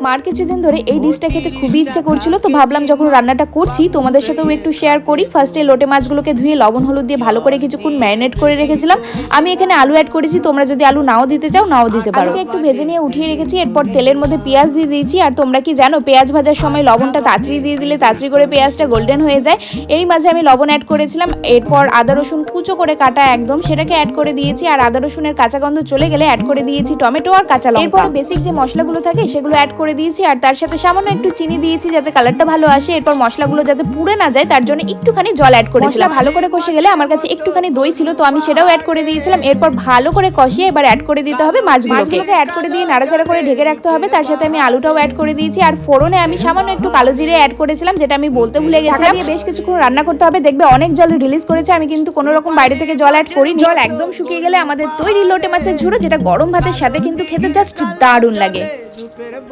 মার কিছুদিন ধরে এই ডিশটা খেতে খুবই ইচ্ছে করছিল, তো ভাবলাম যখন রান্নাটা করছি তোমাদের সাথেও একটু শেয়ার করি। ফার্স্টে লোটে মাছগুলোকে ধুয়ে লবণ হলুদ দিয়ে ভালো করে কিছুক্ষণ ম্যারিনেট করে রেখেছিলাম। আমি এখানে আলু অ্যাড করেছি, তোমরা যদি আলু নাও দিতে চাও নাও দিতে পারো। একটু ভেজে নিয়ে উঠিয়ে রেখেছি, এরপর তেলের মধ্যে পেঁয়াজ দিয়ে দিয়েছি। আর তোমরা কি জানো, পেঁয়াজ ভাজার সময় লবণটা তাড়াতাড়ি দিয়ে দিলে তাড়াতাড়ি করে পেঁয়াজটা গোল্ডেন হয়ে যায়। এই মাঝে আমি লবণ অ্যাড করেছিলাম, এরপর আদা রসুন কুচো করে কাটা একদম সেটাকে অ্যাড করে দিয়েছি। আর আদা রসুনের কাঁচা গন্ধ চলে গেলে অ্যাড করে দিয়েছি টমেটো আর কাঁচা লঙ্কা। এরপর বেসিক যে মশলাগুলো থাকে সেগুলো অ্যাড করে দিয়েছি, আর তার সাথে সামান্য একটু চিনি দিয়েছি যাতে কালারটা ভালো আসে। এরপর মশলাগুলো যাতে পুড়ে না যায় তার জন্য একটুখানি জল অ্যাড করেছিলাম। ভালো করে কষে গেলে আমার কাছে একটুখানি দই ছিল, তো আমি সেটাও অ্যাড করে দিয়েছিলাম। এরপর ভালো করে কষিয়ে এবার অ্যাড করে দিতে হবে মাছগুলোকে অ্যাড করে দিয়ে নাড়াচাড়া করে ঢেকে রাখতে হবে। তার সাথে আমি আলুটাও অ্যাড করে দিয়েছি। আর ফোড়নে আমি সামান্য একটু কালো জিরে অ্যাড করেছিলাম, যেটা আমি বলতে ভুলে গেছিলাম। বেশ কিছুক্ষণ রান্না করতে হবে, দেখবে অনেক জল রিলিজ করেছে। আমি কিন্তু কোনো রকম বাইরে থেকে জল অ্যাড করিনি। জল একদম শুকিয়ে গেলে আমাদের তৈরি লোটে মাছের ঝুড়ো, যেটা গরম ভাতের সাথে কিন্তু খেতে জাস্ট দারুণ লাগে।